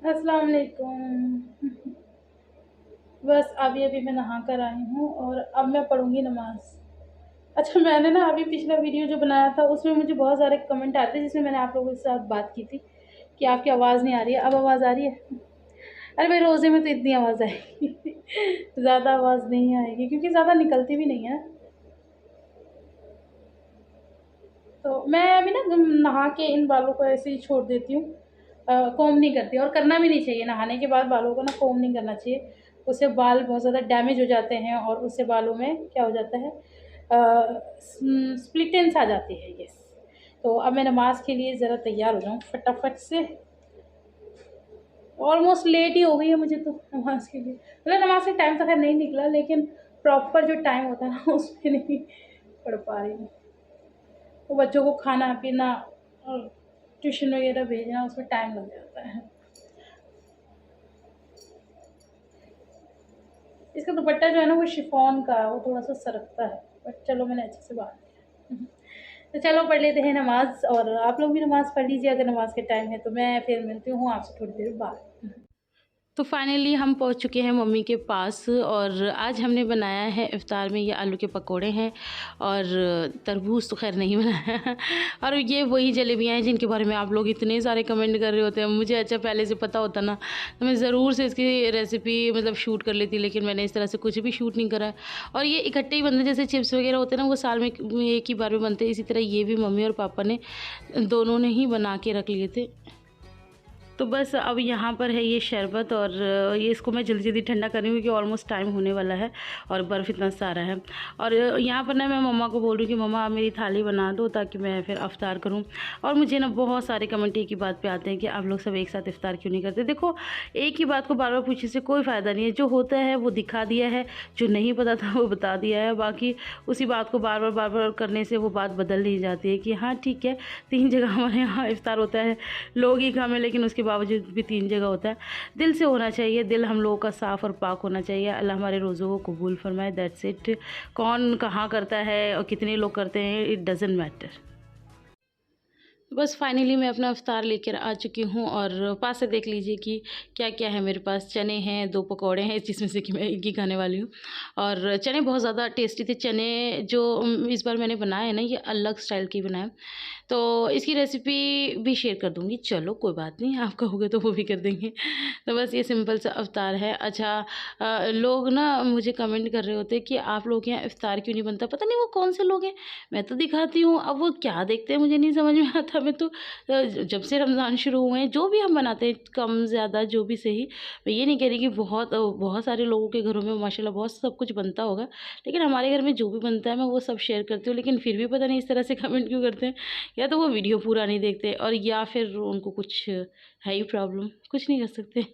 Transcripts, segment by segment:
अस्सलाम वालेकुम। बस अभी अभी मैं नहा कर आई हूँ और अब मैं पढ़ूंगी नमाज। अच्छा, मैंने ना अभी पिछला वीडियो जो बनाया था उसमें मुझे बहुत सारे कमेंट आए थे जिसमें मैंने आप लोगों के साथ बात की थी कि आपकी आवाज़ नहीं आ रही है। अब आवाज़ आ रही है? अरे भाई, रोज़े में तो इतनी आवाज़ आएगी। ज़्यादा आवाज़ नहीं आएगी क्योंकि ज़्यादा निकलती भी नहीं है। तो मैं अभी ना नहा के इन बालों को ऐसे ही छोड़ देती हूँ। कोम नहीं करती और करना भी नहीं चाहिए। नहाने के बाद बालों को ना कोम नहीं करना चाहिए। उससे बाल बहुत ज़्यादा डैमेज हो जाते हैं और उससे बालों में क्या हो जाता है, स्प्लिट एंड्स आ जाती है। यस। तो अब मैं नमाज के लिए ज़रा तैयार हो जाऊँ फटाफट से। ऑलमोस्ट लेट ही हो गई है मुझे तो नमाज के लिए। मतलब नमाज का टाइम तो खैर नहीं निकला, लेकिन प्रॉपर जो टाइम होता है ना उसमें नहीं पढ़ पा रही हूँ। वो बच्चों को खाना पीना और ट्यूशन वगैरह भेजना, उसमें टाइम लग जाता है। इसका दुपट्टा जो है ना वो शिफॉन का है, वो थोड़ा सा सरकता है, बट चलो मैंने अच्छे से बांध दिया। तो चलो पढ़ लेते हैं नमाज, और आप लोग भी नमाज पढ़ लीजिए अगर नमाज के टाइम है। तो मैं फिर मिलती हूँ आपसे थोड़ी देर बाद। तो फाइनली हम पहुंच चुके हैं मम्मी के पास, और आज हमने बनाया है इफ़्तार में ये आलू के पकोड़े हैं और तरबूज तो खैर नहीं बनाया है। और ये वही जलेबियाँ हैं जिनके बारे में आप लोग इतने सारे कमेंट कर रहे होते हैं। मुझे अच्छा पहले से पता होता ना तो मैं ज़रूर से इसकी रेसिपी मतलब शूट कर लेती, लेकिन मैंने इस तरह से कुछ भी शूट नहीं करा है। और ये इकट्ठे ही बनते हैं, जैसे चिप्स वगैरह होते हैं ना वो साल में एक ही बार में बनते हैं, इसी तरह ये भी मम्मी और पापा ने दोनों ने ही बना के रख लिए थे। तो बस अब यहाँ पर है ये शरबत, और ये इसको मैं जल्दी जल्दी ठंडा कर रही हूँ क्योंकि ऑलमोस्ट टाइम होने वाला है और बर्फ़ इतना सारा है। और यहाँ पर ना मैं मम्मा को बोल रही हूँ कि मम्मा आप मेरी थाली बना दो ताकि मैं फिर अफ्तार करूँ। और मुझे ना बहुत सारे कमेंट एक ही बात पे आते हैं कि आप लोग सब एक साथ इफ्तार क्यों नहीं करते। देखो, एक ही बात को बार बार पूछने से कोई फ़ायदा नहीं है। जो होता है वो दिखा दिया है, जो नहीं पता था वो बता दिया है। बाकी उसी बात को बार बार करने से वो बात बदल नहीं जाती है कि हाँ ठीक है, 3 जगह हमारे यहाँ इफ्तार होता है, लोग ही कम है लेकिन उसके बावजूद भी 3 जगह होता है। दिल से होना चाहिए, दिल हम लोगों का साफ़ और पाक होना चाहिए। अल्लाह हमारे रोज़ों को कबूल फरमाए, दैट्स इट। कौन कहाँ करता है और कितने लोग करते हैं, इट डज़न्ट मैटर। बस फाइनली मैं अपना इफ्तार लेकर आ चुकी हूँ, और पास से देख लीजिए कि क्या-क्या है मेरे पास। चने हैं, 2 पकौड़े हैं जिसमें से कि मैं एक ही खाने वाली हूँ, और चने बहुत ज़्यादा टेस्टी थे। चने जो इस बार मैंने बनाए हैं ना, ये अलग स्टाइल के बनाए हैं। तो इसकी रेसिपी भी शेयर कर दूँगी। चलो कोई बात नहीं, आप कहोगे तो वो भी कर देंगे। तो बस ये सिंपल सा इफ्तार है। अच्छा, लोग ना मुझे कमेंट कर रहे होते हैं कि आप लोग के यहाँ इफ्तार क्यों नहीं बनता? पता नहीं वो कौन से लोग हैं? मैं तो दिखाती हूँ, अब वो क्या देखते हैं मुझे नहीं समझ में आता। मैं तो जब से रमज़ान शुरू हुए हैं जो भी हम बनाते हैं कम ज़्यादा जो भी सही, मैं ये नहीं कह रही कि बहुत सारे लोगों के घरों में माशाल्लाह बहुत सब कुछ बनता होगा, लेकिन हमारे घर में जो भी बनता है मैं वो सब शेयर करती हूँ। लेकिन फिर भी पता नहीं इस तरह से कमेंट क्यों करते हैं, या तो वो वीडियो पूरा नहीं देखते, और या फिर उनको कुछ है ही प्रॉब्लम, कुछ नहीं कर सकते।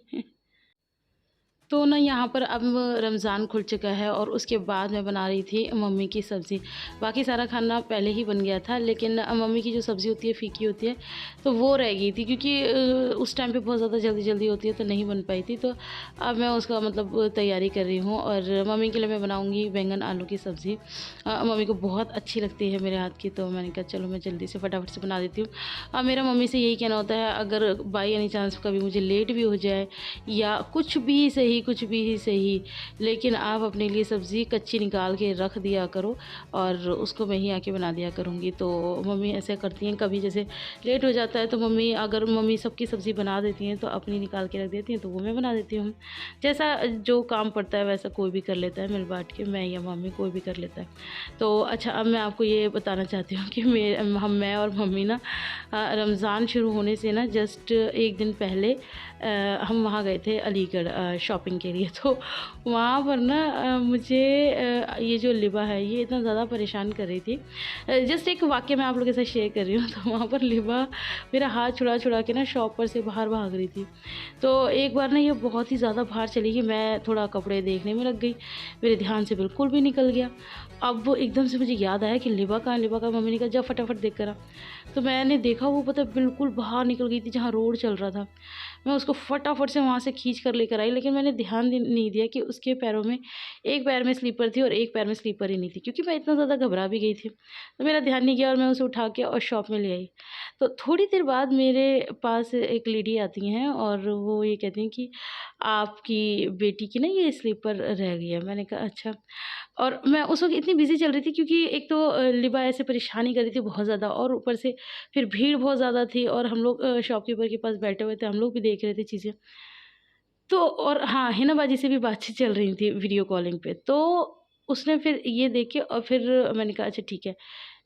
तो ना यहाँ पर अब रमज़ान खुल चुका है, और उसके बाद मैं बना रही थी मम्मी की सब्ज़ी। बाकी सारा खाना पहले ही बन गया था, लेकिन मम्मी की जो सब्ज़ी होती है फीकी होती है, तो वो रह गई थी क्योंकि उस टाइम पे बहुत ज़्यादा जल्दी होती है तो नहीं बन पाई थी। तो अब मैं उसका मतलब तैयारी कर रही हूँ, और मम्मी के लिए मैं बनाऊँगी बैंगन आलू की सब्ज़ी। मम्मी को बहुत अच्छी लगती है मेरे हाथ की, तो मैंने कहा चलो मैं जल्दी से फटाफट से बना देती हूँ। अब मेरा मम्मी से यही कहना होता है, अगर बाई एनी चांस कभी मुझे लेट भी हो जाए या कुछ भी सही, लेकिन आप अपने लिए सब्ज़ी कच्ची निकाल के रख दिया करो, और उसको मैं ही आके बना दिया करूँगी। तो मम्मी ऐसे करती हैं, कभी जैसे लेट हो जाता है तो मम्मी सबकी सब्ज़ी बना देती हैं तो अपनी निकाल के रख देती हैं, तो वो मैं बना देती हूँ। जैसा जो काम पड़ता है वैसा कोई भी कर लेता है मिल बाँट के, मैं या मम्मी कोई भी कर लेता है। तो अच्छा, अब मैं आपको ये बताना चाहती हूँ कि मैं और मम्मी ना रमज़ान शुरू होने से ना जस्ट 1 दिन पहले हम वहाँ गए थे अलीगढ़ शॉपिंग के लिए। तो वहाँ पर ना मुझे ये जो लिबा है ये इतना ज़्यादा परेशान कर रही थी। जस्ट एक वाक़या मैं आप लोगों के साथ शेयर कर रही हूँ। तो वहाँ पर लिबा मेरा हाथ छुड़ा के ना शॉप पर से बाहर भाग रही थी। तो एक बार ना ये बहुत ही ज़्यादा बाहर चली गई, मैं थोड़ा कपड़े देखने में लग गई, मेरे ध्यान से बिल्कुल भी निकल गया। अब वो एकदम से मुझे याद आया कि लिबा कहाँ है, लिबा कहाँ है? मम्मी ने कहा जा फटाफट देख कर आ। तो मैंने देखा, वो पता है बिल्कुल बाहर निकल गई थी जहाँ रोड चल रहा था। मैं उसको फटाफट से वहाँ से खींच कर लेकर आई, लेकिन मैंने ध्यान नहीं दिया कि उसके पैरों में एक पैर में स्लीपर थी और एक पैर में स्लीपर ही नहीं थी, क्योंकि मैं इतना ज़्यादा घबरा भी गई थी। तो मेरा ध्यान नहीं गया और मैं उसे उठा के और शॉप में ले आई। तो थोड़ी देर बाद मेरे पास एक लेडी आती हैं और वो ये कहती हैं कि आपकी बेटी की ना ये स्लीपर रह गई है। मैंने कहा अच्छा। और मैं उस वक़्त इतनी बिज़ी चल रही थी, क्योंकि एक तो लिबा ऐसे परेशान ही कर रही थी बहुत ज़्यादा, और ऊपर से फिर भीड़ बहुत ज़्यादा थी और हम लोग शॉपकीपर के पास बैठे हुए थे, हम लोग भी देख रहे थे चीज़ें। तो और हाँ, हिना बाजी से भी बातचीत चल रही थी वीडियो कॉलिंग पे। तो उसने फिर ये देख के और फिर मैंने कहा अच्छा ठीक है।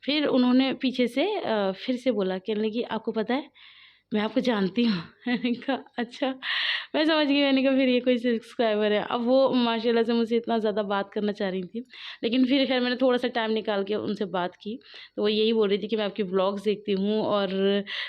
फिर उन्होंने पीछे से फिर से बोला, कहने लगी आपको पता है मैं आपको जानती हूँ। मैंने कहा अच्छा। मैं समझ गई, मैंने कहा फिर ये कोई सब्सक्राइबर है। अब वो माशाल्लाह से मुझसे इतना ज़्यादा बात करना चाह रही थी, लेकिन फिर खैर मैंने थोड़ा-सा टाइम निकाल के उनसे बात की। तो वो यही बोल रही थी कि मैं आपके व्लॉग्स देखती हूँ और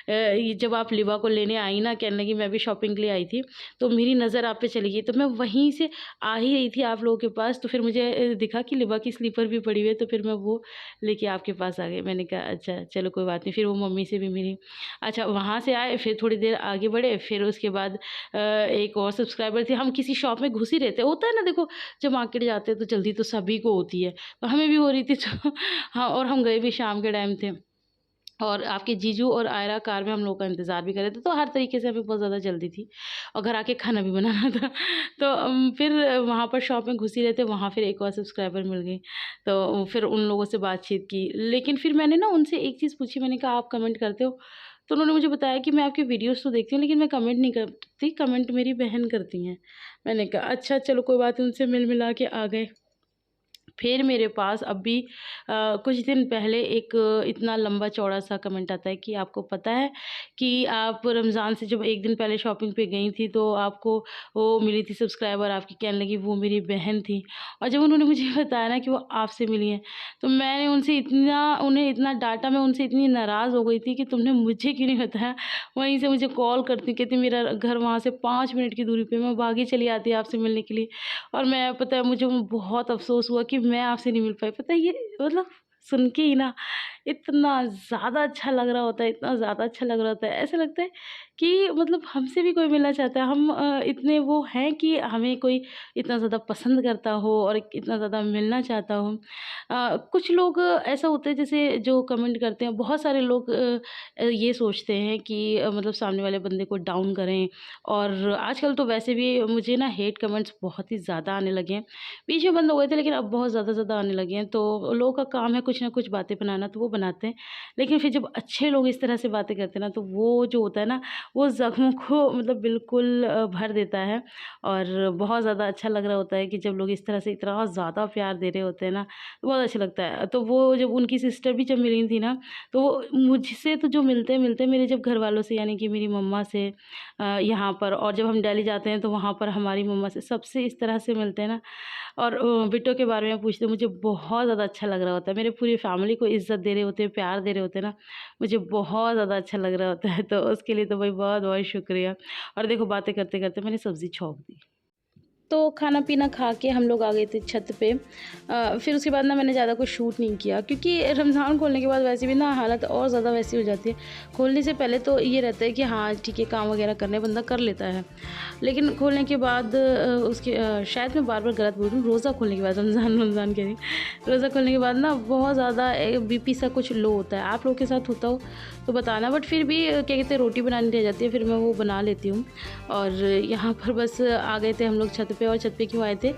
ये जब आप लिबा को लेने आई ना, कहने लगी मैं भी शॉपिंग के लिए आई थी, तो मेरी नज़र आप पे चली गई। तो मैं वहीं से आ ही रही थी आप लोगों के पास, तो फिर मुझे दिखा कि लिबा की स्लीपर भी पड़ी हुई है, तो फिर मैं वो लेके आपके पास आ गई। मैंने कहा अच्छा चलो कोई बात नहीं। फिर वो मम्मी से भी मिली। अच्छा, वहाँ से आए, फिर थोड़ी देर आगे बढ़े, फिर उसके बाद एक और सब्सक्राइबर थे। हम किसी शॉप में घुस ही रहे थे। होता है ना देखो, जब मार्केट जाते हैं तो जल्दी तो सभी को होती है, तो हमें भी हो रही थी। तो हाँ, और हम गए भी शाम के टाइम थे और आपके जीजू और आयरा कार में हम लोग का इंतज़ार भी कर रहे थे, तो हर तरीके से हमें बहुत ज़्यादा जल्दी थी और घर आके खाना भी बनाना था। तो फिर वहाँ पर शॉप में घुस ही रहे थे, वहाँ फिर एक और सब्सक्राइबर मिल गई, तो फिर उन लोगों से बातचीत की। लेकिन फिर मैंने ना उनसे एक चीज़ पूछी, मैंने कहा आप कमेंट करते हो? तो उन्होंने मुझे बताया कि मैं आपकी वीडियोज़ तो देखती हूँ लेकिन मैं कमेंट नहीं करती, कमेंट मेरी बहन करती हैं। मैंने कहा अच्छा चलो कोई बात नहीं, उनसे मिल मिला के आ गए। फिर मेरे पास अभी कुछ दिन पहले एक इतना लंबा चौड़ा सा कमेंट आता है कि आपको पता है कि आप रमज़ान से जब एक दिन पहले शॉपिंग पे गई थी तो आपको वो मिली थी सब्सक्राइबर आपकी, कहने लगी वो मेरी बहन थी। और जब उन्होंने मुझे बताया ना कि वो आपसे मिली हैं, तो मैंने उन्हें इतना डाँटा, मैं उनसे इतनी नाराज़ हो गई थी कि तुमने मुझे क्यों नहीं बताया। वहीं से मुझे कॉल करती, कहती मेरा घर वहाँ से 5 मिनट की दूरी पे, मैं भागी चली आती आपसे मिलने के लिए। और मैं, पता है मुझे बहुत अफ़सोस हुआ कि मैं आपसे नहीं मिल पाई। पता है ये मतलब सुन के ही ना इतना ज़्यादा अच्छा लग रहा होता है, इतना ज़्यादा अच्छा लग रहा होता है। ऐसा लगता है कि मतलब हमसे भी कोई मिलना चाहता है। हम इतने वो हैं कि हमें कोई इतना ज़्यादा पसंद करता हो और इतना ज़्यादा मिलना चाहता हो। कुछ लोग ऐसा होता है जैसे जो कमेंट करते हैं, बहुत सारे लोग ये सोचते हैं कि मतलब सामने वाले बंदे को डाउन करें। और आजकल तो वैसे भी मुझे ना हेट कमेंट्स बहुत ही ज़्यादा आने लगे हैं। बीच में बंद हो गए थे लेकिन अब बहुत ज़्यादा आने लगे हैं। तो लोगों का काम है कुछ ना कुछ बातें बनाना, तो वो बनाते हैं। लेकिन फिर जब अच्छे लोग इस तरह से बातें करते हैं ना, तो वो जो होता है ना, वो ज़ख्मों को मतलब बिल्कुल भर देता है। और बहुत ज़्यादा अच्छा लग रहा होता है कि जब लोग इस तरह से इतना ज़्यादा प्यार दे रहे होते हैं ना, तो बहुत अच्छा लगता है। तो वो जब उनकी सिस्टर भी जब मिली थी ना, तो वो मुझसे तो जो मिलते-मिलते मेरे जब घरवालों से, यानी कि मेरी मम्मा से यहाँ पर, और जब हम दिल्ली जाते हैं तो वहाँ पर हमारी मम्मा से, सबसे इस तरह से मिलते हैं ना। और बिट्टो के बारे में पूछते, मुझे बहुत ज़्यादा अच्छा लग रहा होता है। मेरे पूरी फैमिली को इज़्ज़त दे रहे होते हैं, प्यार दे रहे होते हैं ना, मुझे बहुत ज़्यादा अच्छा लग रहा होता है। तो उसके लिए तो भाई बहुत-बहुत शुक्रिया। और देखो बातें करते-करते मैंने सब्ज़ी छौंक दी। तो खाना-पीना खा के हम लोग आ गए थे छत पे। फिर उसके बाद ना मैंने ज़्यादा कुछ शूट नहीं किया, क्योंकि रमज़ान खोलने के बाद वैसे भी ना हालत और ज़्यादा वैसी हो जाती है। खोलने से पहले तो ये रहता है कि हाँ ठीक है, काम वगैरह करने बंदा कर लेता है। लेकिन खोलने के बाद शायद मैं बार-बार गलत बोल रही हूँ, रोज़ा खोलने के बाद, रमज़ान कह रही हूँ। रोज़ा खोलने के बाद ना बहुत ज़्यादा बीपी सा कुछ लो होता है। आप लोग के साथ होता हो तो बताना, बट फिर भी क्या कहते हैं, रोटी बनानी रह जाती है, फिर मैं वो बना लेती हूँ। और यहाँ पर बस आ गए थे हम लोग छत पे। और छत पे क्यों आए थे,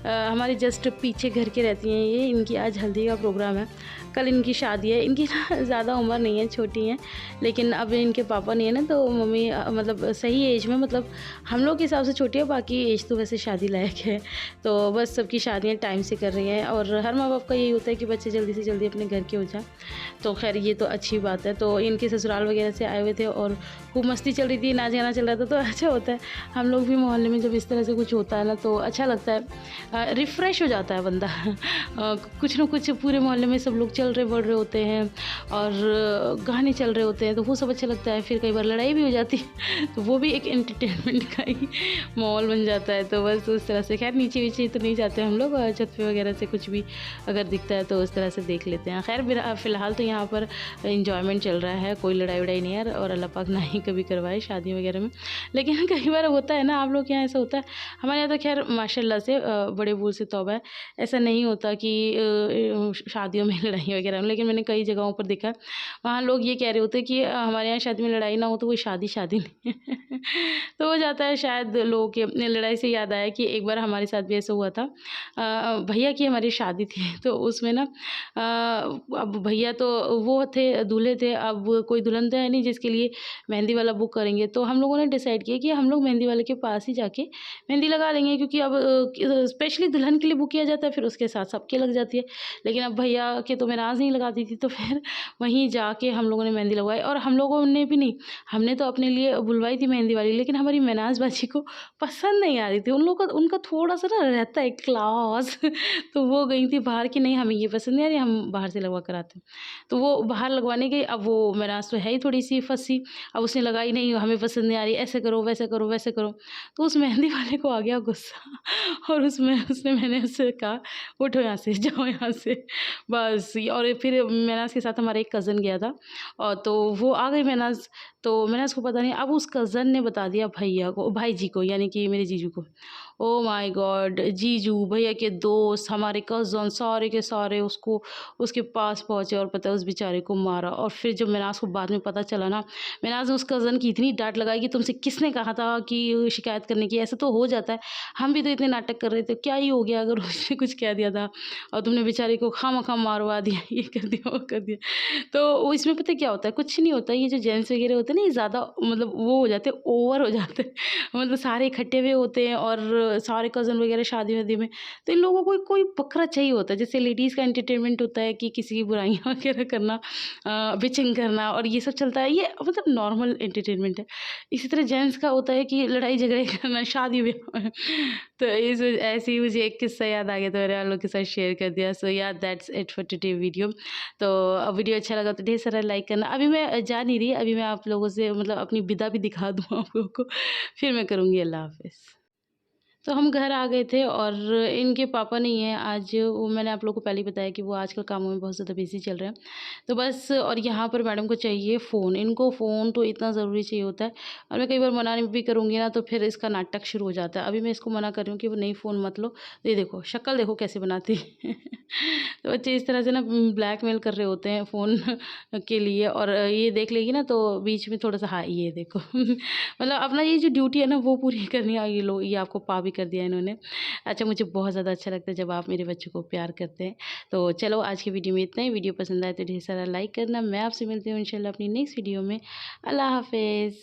हमारे जस्ट पीछे घर के रहती हैं ये, इनकी आज हल्दी का प्रोग्राम है, कल इनकी शादी है। इनकी ना ज़्यादा उम्र नहीं है, छोटी हैं, लेकिन अब इनके पापा नहीं है ना, तो मम्मी मतलब सही एज में, मतलब हम लोग के हिसाब से छोटी है, बाकी एज तो वैसे शादी लायक है। तो बस सबकी शादियाँ टाइम से कर रही हैं, और हर माँ बाप का यही होता है कि बच्चे जल्दी से जल्दी अपने घर के हो जाए। तो खैर ये तो अच्छी बात है। तो इनके ससुराल वगैरह से आए हुए थे और खूब मस्ती चल रही थी, नाच गाना चल रहा था, तो अच्छा होता है। हम लोग भी मोहल्ले में जब इस तरह से कुछ होता है ना, तो अच्छा लगता है, रिफ़्रेश हो जाता है बंदा। कुछ ना कुछ पूरे मोहल्ले में सब लोग चल रहे बढ़ रहे होते हैं और गाने चल रहे होते हैं, तो वो सब अच्छा लगता है। फिर कई बार लड़ाई भी हो जाती है, तो वो भी एक एंटरटेनमेंट का ही माहौल बन जाता है। तो बस उस तरह से, खैर नीचे तो नहीं जाते हम लोग, छत पे वगैरह से कुछ भी अगर दिखता है तो उस तरह से देख लेते हैं। खैर फ़िलहाल तो यहाँ पर इंजॉयमेंट चल रहा है, कोई लड़ाई वड़ाई नहीं है और अल्लाह पाक ना ही कभी करवाए शादी वगैरह में। लेकिन कई बार होता है ना, आप लोग के यहाँ ऐसा होता है, हमारे यहाँ तो खैर माशाल्लाह से बड़े बूढ़ से तौबा है, ऐसा नहीं होता कि शादियों में लड़ाई वगैरह। लेकिन मैंने कई जगहों पर देखा, वहाँ लोग ये कह रहे होते हैं कि हमारे यहाँ शादी में लड़ाई ना हो तो वो शादी नहीं है। तो हो जाता है शायद लोगों के। लड़ाई से याद आया कि एक बार हमारे साथ भी ऐसा हुआ था। भैया की हमारी शादी थी, तो उसमें ना अब भैया तो वो थे, दूल्हे थे, अब कोई दुल्हन तो है नहीं जिसके लिए मेहंदी वाला बुक करेंगे। तो हम लोगों ने डिसाइड किया कि हम लोग मेहंदी वाले के पास ही जाके मेहंदी लगा लेंगे, क्योंकि अब स्पेशली दुल्हन के लिए बुक किया जाता है, फिर उसके साथ सबके लग जाती है। लेकिन अब भैया के तो मैं नाज नहीं लगाती थी, तो फिर वहीं जाके हम लोगों ने मेहंदी लगवाई। और हम लोगों ने भी नहीं, हमने तो अपने लिए बुलवाई थी मेहंदी वाली, लेकिन हमारी मेनाज बाजी को पसंद नहीं आ रही थी। उन लोगों का उनका थोड़ा सा ना रहता है क्लास। तो वो गई थी बाहर की, नहीं हमें ये पसंद नहीं आ रही, हम बाहर से लगवा कर आते हैं। तो वो बाहर लगवाने गई। अब वो मेनाज तो है ही थोड़ी सी फंसी, अब उसने लगाई नहीं, हमें पसंद नहीं आ रही, ऐसे करो वैसे करो वैसे करो। तो उस मेहंदी वाले को आ गया गुस्सा, और उसने मैंने उससे कहा उठो यहाँ से, जाओ यहाँ से, बस। और फिर मेनाज के साथ हमारा एक कज़न गया था, और तो वो आ गई मेनाज। तो मेनाज को पता नहीं, अब उस कज़न ने बता दिया भैया को, भाई जी को, यानी कि मेरे जीजू को। ओ माय गॉड, जीजू, भैया के दोस्त, हमारे कज़न सारे के सारे उसको उसके पास पहुँचे, और पता है उस बेचारे को मारा। और फिर जब मेनाज को बाद में पता चला ना, मेनाज ने उस कज़न की इतनी डांट लगाई कि तुमसे किसने कहा था कि शिकायत करने की, ऐसा तो हो जाता है, हम भी तो इतने नाटक कर रहे थे, क्या ही हो गया अगर उसने कुछ कह दिया था और तुमने बेचारे को खामखा मारवा दिया, ये कर दिया वो कर दिया। तो इसमें पता है क्या होता है, कुछ नहीं होता। ये जो जेंट्स वगैरह होते हैं ना, ये ज़्यादा मतलब वो हो जाते हैं, ओवर हो जाते हैं। मतलब सारे इकट्ठे हुए होते हैं और सारे कज़न वगैरह शादी वादी में, तो इन लोगों को कोई बकरा चाहिए होता है। जैसे लेडीज़ का एंटरटेनमेंट होता है कि किसी की बुराइयाँ वगैरह करना, बिचिंग करना, और ये सब चलता है, ये मतलब नॉर्मल एंटरटेनमेंट है। इसी तरह जेंट्स का होता है कि लड़ाई झगड़े करना शादी ब्याह में। तो ऐसे ही मुझे एक किस्सा याद आ गया, तो मैंने आप लोग के साथ शेयर कर दिया। सो या that's it for today video. तो वीडियो अच्छा लगा तो ढेर सारा लाइक करना। अभी मैं जा नहीं रही, अभी मैं आप लोगों से मतलब अपनी विदा भी दिखा दूँ आप लोगों को, फिर मैं करूँगी। अल्लाह हाफ़िज़। तो हम घर आ गए थे, और इनके पापा नहीं हैं आज। वो मैंने आप लोगों को पहले ही बताया कि वो आजकल कामों में बहुत ज़्यादा बिज़ी चल रहे हैं। तो बस, और यहाँ पर मैडम को चाहिए फ़ोन, इनको फ़ोन तो इतना ज़रूरी चाहिए होता है, और मैं कई बार मना भी करूँगी ना, तो फिर इसका नाटक शुरू हो जाता है। अभी मैं इसको मना कर रही हूँ कि वो नहीं, फ़ोन मत लो। ये देखो शक्ल देखो कैसे बनाती है। तो बच्चे इस तरह से ना ब्लैकमेल कर रहे होते हैं फ़ोन के लिए, और ये देख लेगी ना तो बीच में थोड़ा सा, हाँ ये देखो। मतलब अपना ये जो ड्यूटी है ना वो पूरी करनी है। ये लो, ये आपको पा भी कर दिया इन्होंने। अच्छा, मुझे बहुत ज़्यादा अच्छा लगता है जब आप मेरे बच्चों को प्यार करते हैं। तो चलो आज की वीडियो में इतना ही। वीडियो पसंद आए तो ढेर सारा लाइक करना। मैं आपसे मिलती हूँ इंशाल्लाह अपनी नेक्स्ट वीडियो में। अल्लाह हाफ़िज़।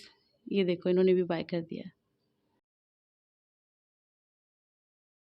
ये देखो इन्होंने भी बाय कर दिया।